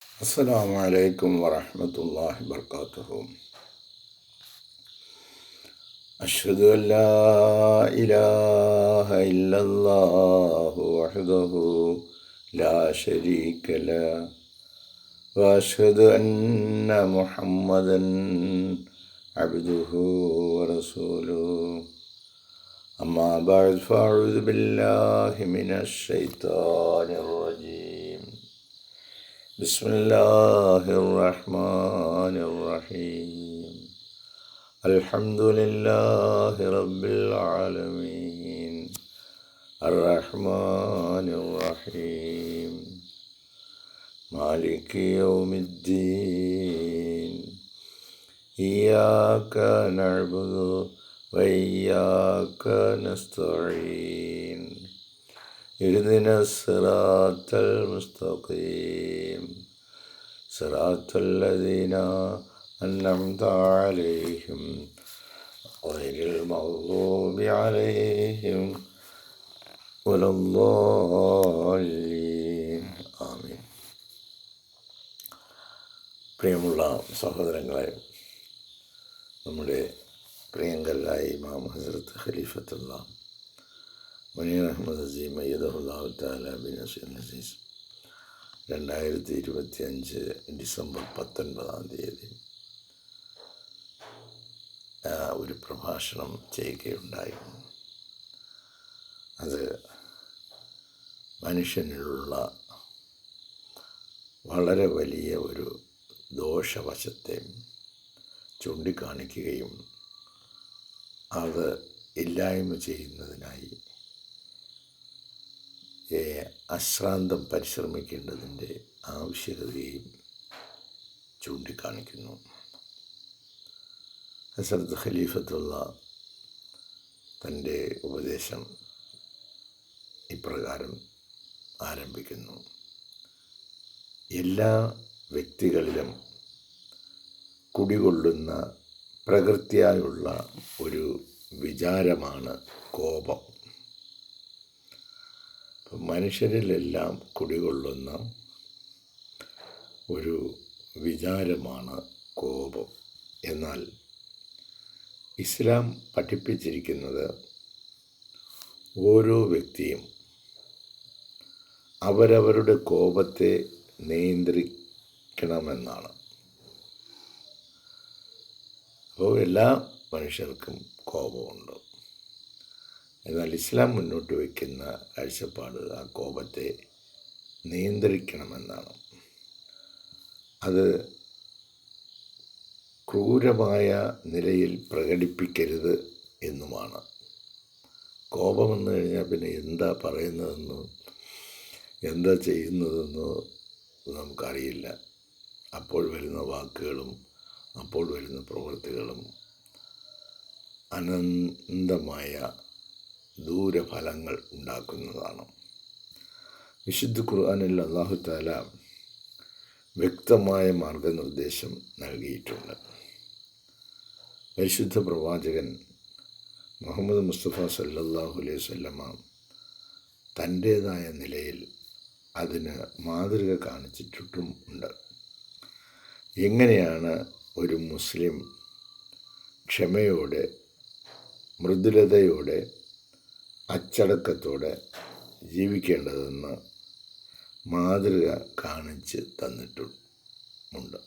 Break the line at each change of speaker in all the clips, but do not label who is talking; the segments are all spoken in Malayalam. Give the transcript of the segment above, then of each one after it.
السلام عليكم ورحمة الله وبركاته. أشهد أن لا إله إلا الله وحده لا شريك له وأشهد أن محمدا عبده ورسوله. أما بعد فأعوذ بالله من الشيطان الرجيم. بسم الله الرحمن الرحيم. الحمد لله رب العالمين الرحمن الرحيم مالك يوم الدين. إياك نعبد وإياك نستعين. اهدنا الصراط المستقيم صراط الذين أنعمت عليهم غير المغضوب عليهم ولا الضالين. ആമീൻ. പ്രിയമുള്ള സഹോദരങ്ങളെ, നമ്മുടെ പ്രിയങ്കരായ ഇമാം ഹസ്രത്ത് ഖലീഫത്തുള്ള മുനീർ അഹമ്മദ് അസീം അയ്യദഹുല്ലാഹു തആല ബിൻ നസീർ അസീസ് 2025 ഡിസംബർ 19 ഒരു പ്രഭാഷണം ചെയ്യുകയുണ്ടായി. അത് മനുഷ്യനിലുള്ള വളരെ വലിയ ഒരു ദോഷവശത്തെ ചൂണ്ടിക്കാണിക്കുകയും അത് ഇല്ലായ്മ ചെയ്യുന്നതിനായി അശ്രാന്തം പരിശ്രമിക്കേണ്ടതിൻ്റെ ആവശ്യകതയും ചൂണ്ടിക്കാണിക്കുന്നു. ഹസ്രത്ത് ഖലീഫത്തുള്ള തൻ്റെ ഉപദേശം ഇപ്രകാരം ആരംഭിക്കുന്നു: എല്ലാ വ്യക്തികളിലും കുടികൊള്ളുന്ന പ്രകൃതിയായുള്ള ഒരു വിചാരമാണ് കോപം. മനുഷ്യരിലെല്ലാം കുടികൊള്ളുന്ന ഒരു വിചാരമാണ് കോപം. എന്നാൽ ഇസ്ലാം പഠിപ്പിച്ചിരിക്കുന്നത് ഓരോ വ്യക്തിയും അവരവരുടെ കോപത്തെ നിയന്ത്രിക്കണമെന്നാണ്. അപ്പോൾ എല്ലാ മനുഷ്യർക്കും കോപമുണ്ട്. എന്നാൽ ഇസ്ലാം മുന്നോട്ട് വയ്ക്കുന്ന കാഴ്ചപ്പാട് ആ കോപത്തെ നിയന്ത്രിക്കണമെന്നാണ്. അത് ക്രൂരമായ നിലയിൽ പ്രകടിപ്പിക്കരുത് എന്നുമാണ്. കോപമെന്ന് കഴിഞ്ഞാൽ പിന്നെ എന്താ പറയുന്നതെന്നോ എന്താ ചെയ്യുന്നതെന്നോ നമുക്കറിയില്ല. അപ്പോൾ വരുന്ന വാക്കുകളും അപ്പോൾ വരുന്ന പ്രവൃത്തികളും അനന്തമായ ദൂരഫലങ്ങൾ ഉണ്ടാക്കുന്നതാണ്. വിശുദ്ധ ഖുർആനിൽ അല്ലാഹു തആല വ്യക്തമായ മാർഗനിർദ്ദേശം നൽകിയിട്ടുണ്ട്. പരിശുദ്ധ പ്രവാചകൻ മുഹമ്മദ് മുസ്തഫ സല്ലല്ലാഹു അലൈഹി വസല്ലമ തൻ്റേതായ നിലയിൽ അതിന് മാതൃക കാണിച്ചിട്ടും ഉണ്ട്. എങ്ങനെയാണ് ഒരു മുസ്ലിം ക്ഷമയോടെ, മൃദുലതയോടെ, അച്ചടക്കത്തോടെ ജീവിക്കേണ്ടതെന്ന് മാതൃക കാണിച്ച് തന്നിട്ടുമുണ്ട്.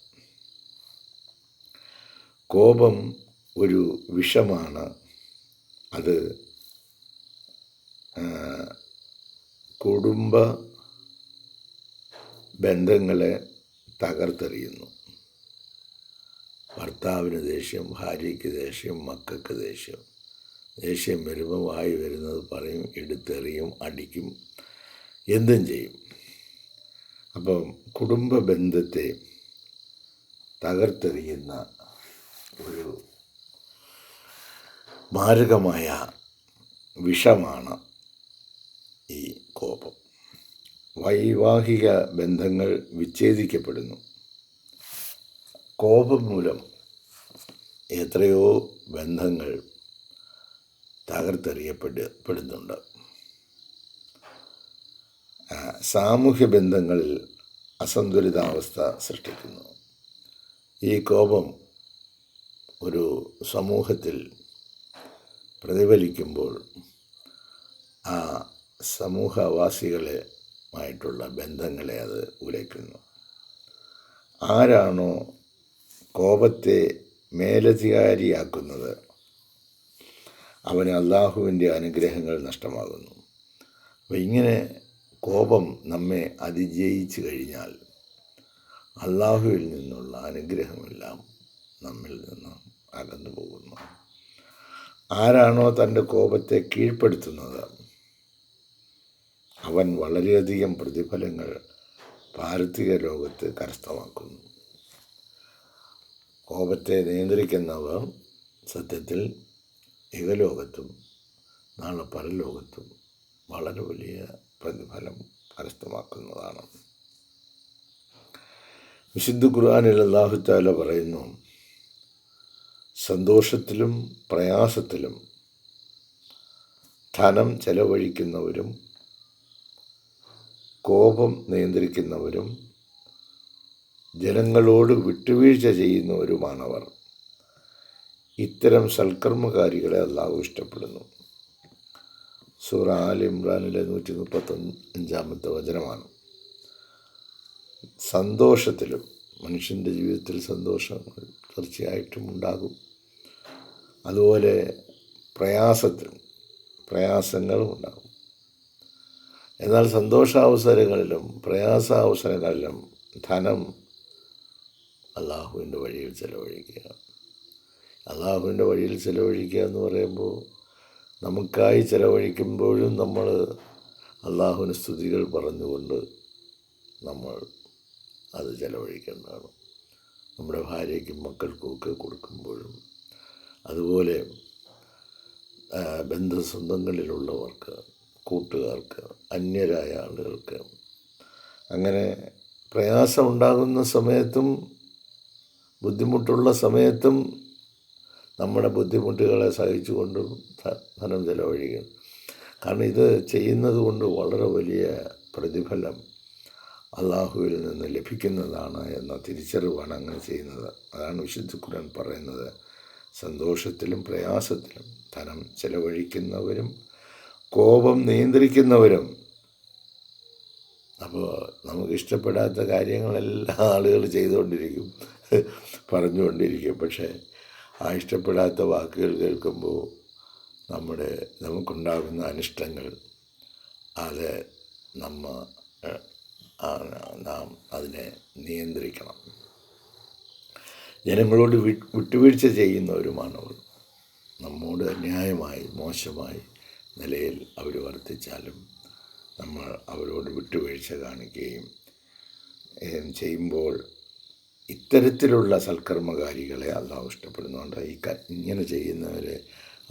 കോപം ഒരു വിഷമാണ്. അത് കുടുംബ ബന്ധങ്ങളെ തകർത്തെറിയുന്നു. ഭർത്താവിന് ദേഷ്യം, ഭാര്യയ്ക്ക് ദേഷ്യം, മക്കൾക്ക് ദേഷ്യം. ദേഷ്യം വരുമ്പോൾ വായി വരുന്നത് പറയും, എടുത്തെറിയും, അടിക്കും, എന്തും ചെയ്യും. അപ്പം കുടുംബ ബന്ധത്തെ തകർത്തെറിയുന്ന ഒരു മാരകമായ വിഷമാണ് ഈ കോപം. വൈവാഹിക ബന്ധങ്ങൾ വിച്ഛേദിക്കപ്പെടുന്നു. കോപം മൂലം എത്രയോ ബന്ധങ്ങൾ തകർത്തെറിയപ്പെടുന്നുണ്ട്. സാമൂഹ്യ ബന്ധങ്ങളിൽ അസന്തുലിതാവസ്ഥ സൃഷ്ടിക്കുന്നു. ഈ കോപം ഒരു സമൂഹത്തിൽ പ്രതിഫലിക്കുമ്പോൾ ആ സമൂഹവാസികളുമായിട്ടുള്ള ബന്ധങ്ങളെ അത് ഉലയ്ക്കുന്നു. ആരാണോ കോപത്തെ മേലധികാരിയാക്കുന്നത് അവന് അള്ളാഹുവിൻ്റെ അനുഗ്രഹങ്ങൾ നഷ്ടമാകുന്നു. അപ്പോൾ ഇങ്ങനെ കോപം നമ്മെ അതിജയിച്ചു കഴിഞ്ഞാൽ അള്ളാഹുവിൽ നിന്നുള്ള അനുഗ്രഹമെല്ലാം നമ്മിൽ നിന്ന് അകന്നു പോകുന്നു. ആരാണോ തൻ്റെ കോപത്തെ കീഴ്പ്പെടുത്തുന്നത് അവൻ വളരെയധികം പ്രതിഫലങ്ങൾ പാരത്രിക ലോകത്ത് കരസ്ഥമാക്കുന്നു. കോപത്തെ നിയന്ത്രിക്കുന്നവർ സത്യത്തിൽ ഇഹലോകത്തും നാളെ പരലോകത്തും വളരെ വലിയ പ്രതിഫലം കരസ്ഥമാക്കുന്നതാണ്. വിശുദ്ധ ഖുർആനിൽ അല്ലാഹു തആല പറയുന്നു, സന്തോഷത്തിലും പ്രയാസത്തിലും ധനം ചെലവഴിക്കുന്നവരും കോപം നിയന്ത്രിക്കുന്നവരും ജനങ്ങളോട് വിട്ടുവീഴ്ച ചെയ്യുന്നവരുമാണവർ. ഇത്തരം സൽക്കർമ്മകാരികളെ അല്ലാഹു ഇഷ്ടപ്പെടുന്നു. സൂറ ആൽ ഇമ്രാനിലെ 135 വചനമാണ്. സന്തോഷത്തിലും മനുഷ്യൻ്റെ ജീവിതത്തിൽ സന്തോഷങ്ങൾ തീർച്ചയായിട്ടും ഉണ്ടാകും. അതുപോലെ പ്രയാസങ്ങളും ഉണ്ടാകും. എന്നാൽ സന്തോഷാവസരങ്ങളിലും പ്രയാസാവസരങ്ങളിലും ധനം അള്ളാഹുവിൻ്റെ വഴിയിൽ ചെലവഴിക്കുക. അള്ളാഹുവിൻ്റെ വഴിയിൽ ചെലവഴിക്കുക എന്ന് പറയുമ്പോൾ നമുക്കായി ചെലവഴിക്കുമ്പോഴും നമ്മൾ അള്ളാഹുവിന് സ്തുതികൾ പറഞ്ഞുകൊണ്ട് നമ്മൾ അത് ചെലവഴിക്കേണ്ടതാണ്. നമ്മുടെ ഭാര്യയ്ക്കും മക്കൾക്കും ഒക്കെ കൊടുക്കുമ്പോഴും അതുപോലെ ബന്ധുസ്വന്തങ്ങളിലുള്ളവർക്ക്, കൂട്ടുകാർക്ക്, അന്യരായ ആളുകൾക്ക്, അങ്ങനെ പ്രയാസം ഉണ്ടാകുന്ന സമയത്തും ബുദ്ധിമുട്ടുള്ള സമയത്തും നമ്മുടെ ബുദ്ധിമുട്ടുകളെ സഹിച്ചുകൊണ്ടും ധനം ചെലവഴിക്കും. കാരണം ഇത് ചെയ്യുന്നത് കൊണ്ട് വളരെ വലിയ പ്രതിഫലം അള്ളാഹുവിൽ നിന്ന് ലഭിക്കുന്നതാണ് എന്ന തിരിച്ചറിവാണ് അങ്ങനെ ചെയ്യുന്നത്. അതാണ് വിശുദ്ധ ഖുർആൻ പറയുന്നത്, സന്തോഷത്തിലും പ്രയാസത്തിലും ധനം ചെലവഴിക്കുന്നവരും കോപം നിയന്ത്രിക്കുന്നവരും. അപ്പോൾ നമുക്കിഷ്ടപ്പെടാത്ത കാര്യങ്ങളെല്ലാം ആളുകൾ ചെയ്തുകൊണ്ടിരിക്കും, പറഞ്ഞുകൊണ്ടിരിക്കും. പക്ഷേ ആ ഇഷ്ടപ്പെടാത്ത വാക്കുകൾ കേൾക്കുമ്പോൾ നമുക്കുണ്ടാകുന്ന അനിഷ്ടങ്ങൾ അത് നാം അതിനെ നിയന്ത്രിക്കണം. ജനങ്ങളോട് വിട്ടുവീഴ്ച ചെയ്യുന്നവരുമാണവർ. നമ്മോട് അന്യായമായി മോശമായി നിലയിൽ അവർ വർത്തിച്ചാലും നമ്മൾ അവരോട് വിട്ടുവീഴ്ച കാണിക്കുകയും ചെയ്യുമ്പോൾ ഇത്തരത്തിലുള്ള സൽക്കർമ്മകാരികളെ അള്ളാഹു ഇഷ്ടപ്പെടുന്നുണ്ട്. ഇങ്ങനെ ചെയ്യുന്നവരെ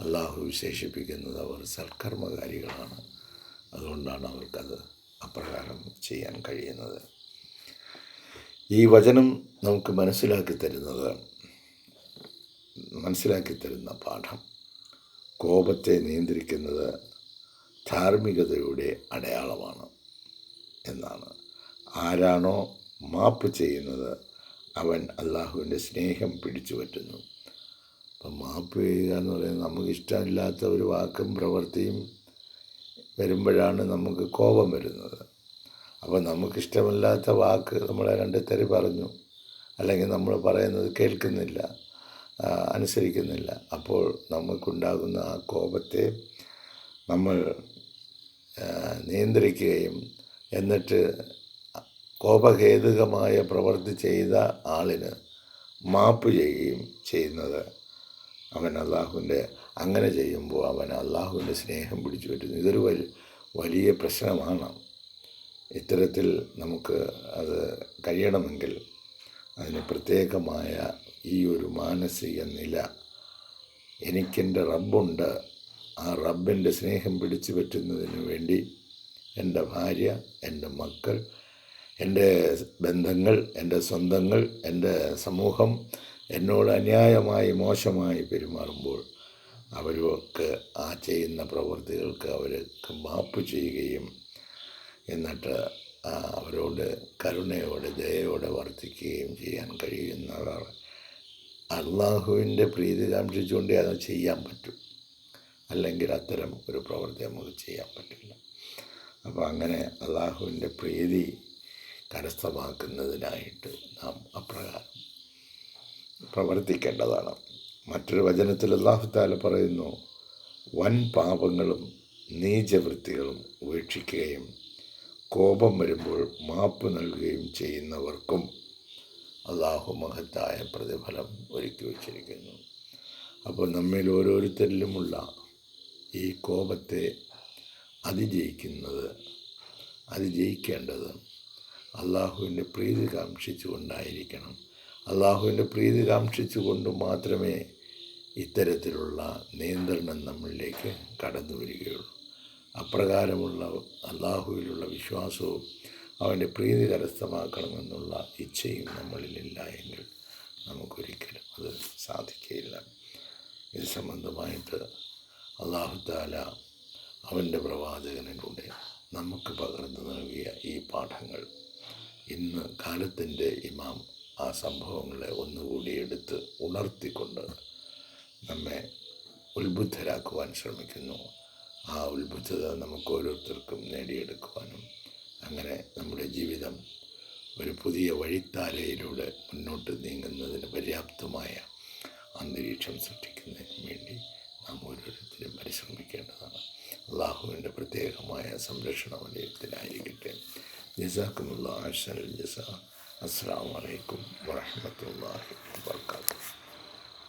അള്ളാഹു വിശേഷിപ്പിക്കുന്നത് അവർ സൽക്കർമ്മകാരികളാണ്. അതുകൊണ്ടാണ് അവർക്കത് അപ്രകാരം ചെയ്യാൻ കഴിയുന്നത്. ഈ വചനം നമുക്ക് മനസ്സിലാക്കി തരുന്ന പാഠം, കോപത്തെ നിയന്ത്രിക്കുന്നത് ധാർമ്മികതയുടെ അടയാളമാണ് എന്നാണ്. ആരാണോ മാപ്പ് ചെയ്യുന്നത് അവൻ അള്ളാഹുവിൻ്റെ സ്നേഹം പിടിച്ചു പറ്റുന്നു. അപ്പം മാപ്പ് ചെയ്യുക എന്ന് പറയുന്നത് നമുക്കിഷ്ടമില്ലാത്ത ഒരു വാക്കും പ്രവൃത്തിയും വരുമ്പോഴാണ് നമുക്ക് കോപം വരുന്നത്. അപ്പോൾ നമുക്കിഷ്ടമില്ലാത്ത വാക്ക് നമ്മളെ രണ്ടുത്തരി പറഞ്ഞു, അല്ലെങ്കിൽ നമ്മൾ പറയുന്നത് കേൾക്കുന്നില്ല, അനുസരിക്കുന്നില്ല. അപ്പോൾ നമുക്കുണ്ടാകുന്ന ആ കോപത്തെ നമ്മൾ നിയന്ത്രിക്കുകയും എന്നിട്ട് കോപഹേതുകമായ പ്രവൃത്തി ചെയ്ത ആളിന് മാപ്പ് ചെയ്യുകയും ചെയ്യുന്നത് അവൻ അങ്ങനെ ചെയ്യുമ്പോൾ അവൻ അള്ളാഹുവിൻ്റെ സ്നേഹം പിടിച്ചു പറ്റുന്നു. ഇതൊരു വലിയ പ്രശ്നമാണ്. ഇത്തരത്തിൽ നമുക്ക് അത് കഴിയണമെങ്കിൽ അതിന് പ്രത്യേകമായ ഈ ഒരു മാനസിക നില, എനിക്കെൻ്റെ റബ്ബുണ്ട്, ആ റബ്ബിൻ്റെ സ്നേഹം പിടിച്ചു പറ്റുന്നതിന് വേണ്ടി എൻ്റെ ഭാര്യ, എൻ്റെ മക്കൾ, എൻ്റെ ബന്ധങ്ങൾ, എൻ്റെ സ്വന്തങ്ങൾ, എൻ്റെ സമൂഹം എന്നോട് അന്യായമായി മോശമായി പെരുമാറുമ്പോൾ അവർക്ക് ചെയ്യുന്ന പ്രവൃത്തികൾക്ക് അവർക്ക് മാപ്പ് ചെയ്യുകയും എന്നിട്ട് അവരോട് കരുണയോടെ ദയയോടെ വർത്തിക്കുകയും ചെയ്യാൻ കഴിയുന്നവർ അള്ളാഹുവിൻ്റെ പ്രീതി കാക്ഷിച്ചുകൊണ്ടേ അത് ചെയ്യാൻ പറ്റും. അല്ലെങ്കിൽ അത്തരം ഒരു പ്രവൃത്തി നമുക്ക് ചെയ്യാൻ പറ്റില്ല. അപ്പോൾ അങ്ങനെ അള്ളാഹുവിൻ്റെ പ്രീതി കരസ്ഥമാക്കുന്നതിനായിട്ട് നാം അപ്രകാരം പ്രവർത്തിക്കേണ്ടതാണ്. മറ്റൊരു വചനത്തിൽ അല്ലാഹു തആല പറയുന്നു, വൻ പാപങ്ങളും നീചവൃത്തികളും ഉപേക്ഷിക്കുകയും കോപം വരുമ്പോൾ മാപ്പ് നൽകുകയും ചെയ്യുന്നവർക്കും അള്ളാഹു മഹത്തായ പ്രതിഫലം ഒരുക്കി വച്ചിരിക്കുന്നു. അപ്പോൾ നമ്മിൽ ഓരോരുത്തരിലുമുള്ള ഈ കോപത്തെ അതിജയിക്കേണ്ടത് അള്ളാഹുവിൻ്റെ പ്രീതി കാക്ഷിച്ചുകൊണ്ടായിരിക്കണം. അള്ളാഹുവിൻ്റെ പ്രീതി കാക്ഷിച്ചുകൊണ്ട് മാത്രമേ ഇത്തരത്തിലുള്ള നിയന്ത്രണം നമ്മളിലേക്ക് കടന്നു വരികയുള്ളൂ. അപ്രകാരമുള്ള അള്ളാഹുവിലുള്ള വിശ്വാസവും അവൻ്റെ പ്രീതി കരസ്ഥമാക്കണമെന്നുള്ള ഇച്ഛയും നമ്മളിലില്ല എങ്കിൽ നമുക്കൊരിക്കലും അത് സാധിക്കുകയില്ല. ഇത് സംബന്ധമായിട്ട് അല്ലാഹു തആല അവൻ്റെ പ്രവാചകനിലൂടെ നമുക്ക് പകർന്നു നൽകിയ ഈ പാഠങ്ങൾ ഇന്ന് കാലത്തിൻ്റെ ഇമാം ആ സംഭവങ്ങളെ ഒന്നുകൂടി എടുത്ത് ഉണർത്തിക്കൊണ്ട് നമ്മെ ഉത്ബുദ്ധരാക്കുവാൻ ശ്രമിക്കുന്നു. ആ ഉത്ബുദ്ധത നമുക്ക് ഓരോരുത്തർക്കും നേടിയെടുക്കുവാനും അങ്ങനെ നമ്മുടെ ജീവിതം ഒരു പുതിയ വഴിത്താരയിലൂടെ മുന്നോട്ട് നീങ്ങുന്നതിന് പര്യാപ്തമായ അന്തരീക്ഷം സൃഷ്ടിക്കുന്നതിന് വേണ്ടി നാം ഓരോരുത്തരും പരിശ്രമിക്കേണ്ടതാണ്. അള്ളാഹുവിൻ്റെ പ്രത്യേകമായ സംരക്ഷണ വലയത്തിലായിരിക്കട്ടെ. ജസാക്കുമുല്ലാഹ് അഹ്സനൽ ജസാ. അസ്സലാമു അലൈക്കും വറഹ്മത്തുള്ളാഹി വബറകാതുഹു.